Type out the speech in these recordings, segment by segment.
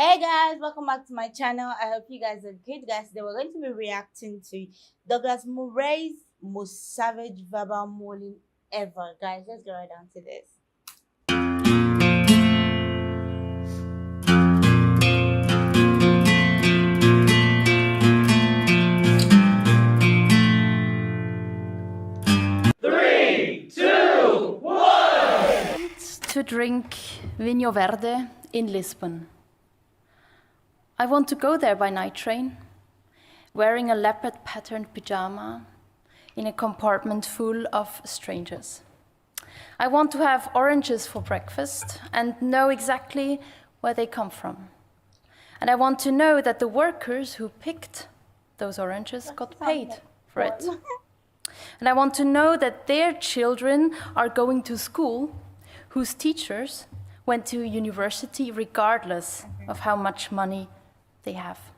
Hey guys, welcome back to my channel. I hope you guys are good, guys. Today we're going to be reacting to Douglas Murray's most savage verbal mauling ever. Guys, let's go right down to this. Three, two, one! To drink Vinho Verde in Lisbon. I want to go there by night train, wearing a leopard-patterned pyjama in a compartment full of strangers. I want to have oranges for breakfast and know exactly where they come from. And I want to know that the workers who picked those oranges got paid for it. And I want to know that their children are going to school whose teachers went to university regardless of how much money they have.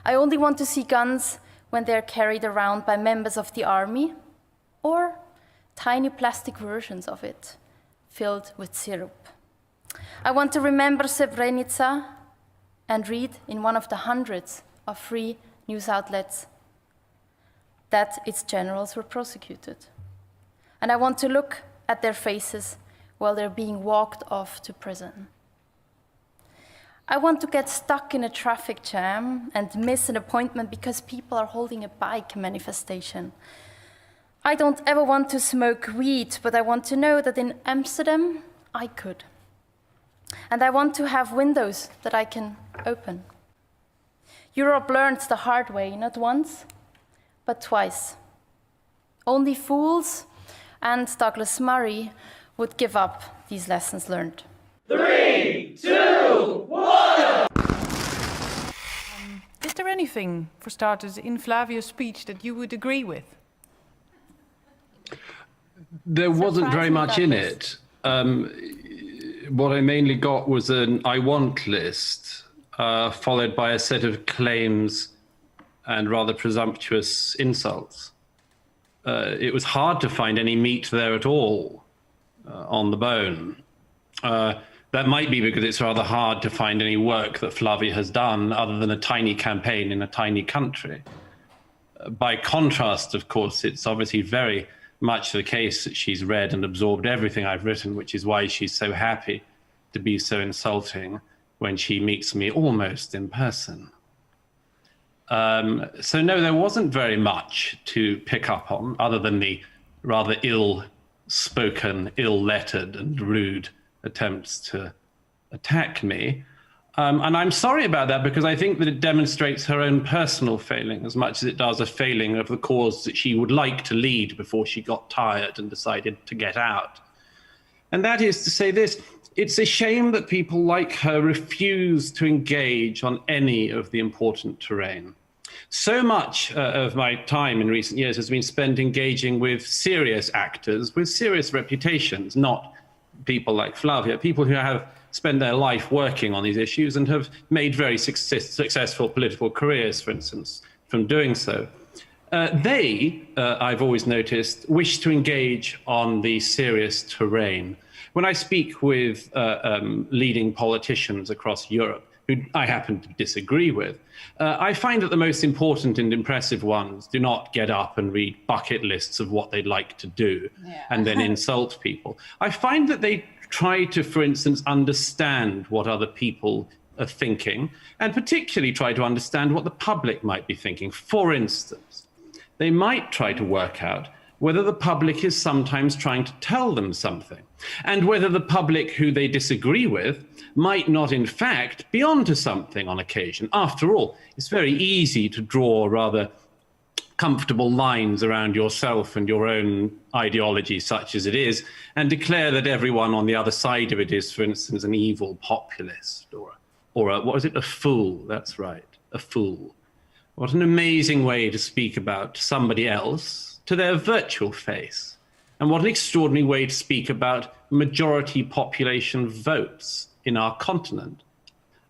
I only want to see guns when they're carried around by members of the army or tiny plastic versions of it filled with syrup. I want to remember Srebrenica and read in one of the hundreds of free news outlets that its generals were prosecuted. And I want to look at their faces while they're being walked off to prison. I want to get stuck in a traffic jam and miss an appointment because people are holding a bike manifestation. I don't ever want to smoke weed, but I want to know that in Amsterdam, I could. And I want to have windows that I can open. Europe learned the hard way, not once, but twice. Only fools and Douglas Murray would give up these lessons learned. 3, 2, 1! Is there anything, for starters, in Flavio's speech that you would agree with? There wasn't very much in it. What I mainly got was an I want list, followed by a set of claims and rather presumptuous insults. It was hard to find any meat there at all on the bone. That might be because it's rather hard to find any work that Flavia has done other than a tiny campaign in a tiny country. By contrast, of course, it's obviously very much the case that she's read and absorbed everything I've written, which is why she's so happy to be so insulting when she meets me almost in person. So no, there wasn't very much to pick up on other than the rather ill-spoken, ill-lettered and rude attempts to attack me. And I'm sorry about that because I think that it demonstrates her own personal failing as much as it does a failing of the cause that she would like to lead before she got tired and decided to get out. And that is to say this: it's a shame that people like her refuse to engage on any of the important terrain. So much of my time in recent years has been spent engaging with serious actors with serious reputations, not people like Flavia, people who have spent their life working on these issues and have made very successful political careers, for instance, from doing so. I've always noticed, wish to engage on the serious terrain. When I speak with leading politicians across Europe, who I happen to disagree with, I find that the most important and impressive ones do not get up and read bucket lists of what they'd like to do and then insult people. I find that they try to, for instance, understand what other people are thinking, and particularly try to understand what the public might be thinking. For instance, they might try to work out whether the public is sometimes trying to tell them something, and whether the public who they disagree with might not, in fact, be onto something on occasion. After all, it's very easy to draw rather comfortable lines around yourself and your own ideology, such as it is, and declare that everyone on the other side of it is, for instance, an evil populist or what is it, a fool? That's right, a fool. What an amazing way to speak about somebody else to their virtual face. And what an extraordinary way to speak about majority population votes in our continent.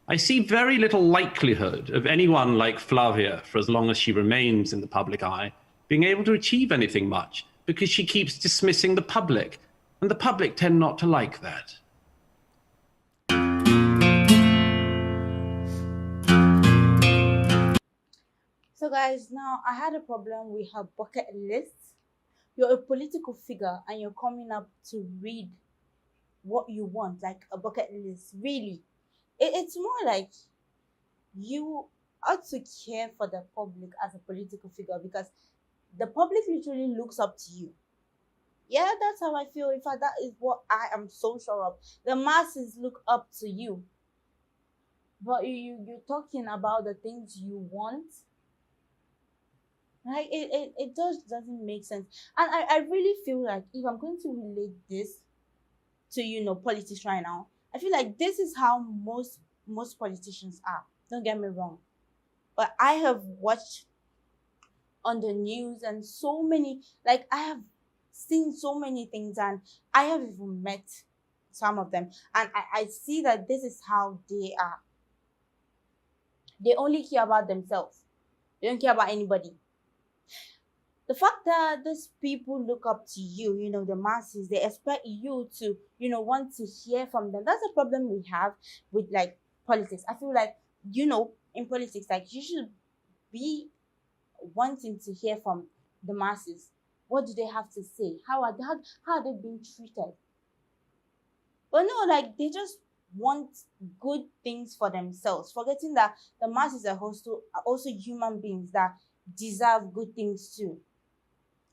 I see very little likelihood of anyone like Flavia, for as long as she remains in the public eye, being able to achieve anything much, because she keeps dismissing the public, and the public tend not to like that. guys, now I had a problem with her bucket list. You're a political figure and you're coming up to read what you want, like a bucket list. Really, it's more like you ought to care for the public as a political figure, because the public literally looks up to you. Yeah, that's how I feel. In fact, that is what I am so sure of. The masses look up to you, but you're talking about the things you want. Right? It just doesn't make sense. And I really feel like if I'm going to relate this to, politics right now, I feel like this is how most politicians are. Don't get me wrong. But I have watched on the news and so many, like I have seen so many things, and I have even met some of them, and I see that this is how they are. They only care about themselves. They don't care about anybody. The fact that these people look up to you, the masses, they expect you to, want to hear from them. That's a problem we have with like politics. I feel like, in politics, like you should be wanting to hear from the masses. What do they have to say? How are they being treated? But no, like they just want good things for themselves, forgetting that the masses are also human beings that deserve good things too.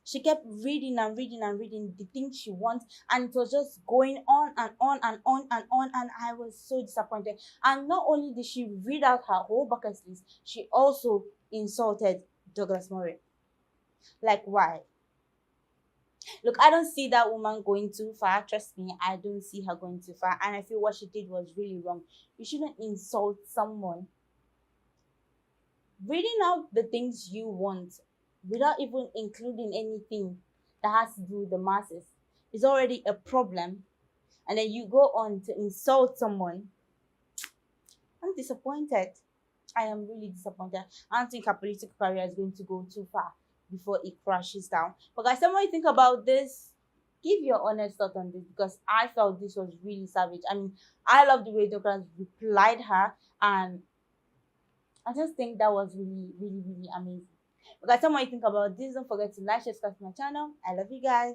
She kept reading and reading and reading the things she wants, and it was just going on and on and on and on, and I was so disappointed. And not only did she read out her whole bucket list, she also insulted Douglas Murray. Like, why? Look, I don't see that woman going too far. Trust me, I don't see her going too far, and I feel what she did was really wrong. You shouldn't insult someone. Reading out the things you want without even including anything that has to do with the masses is already a problem, and then you go on to insult someone. I'm disappointed. I am really disappointed. I don't think her political career is going to go too far before it crashes down. But guys, tell me what you think about this. Give your honest thought on this, because I felt this was really savage. I mean, I love the way Douglas replied her, and I just think that was really, really, really amazing. But guys, tell me what you think about this. Don't forget to like, share, subscribe to my channel. I love you guys.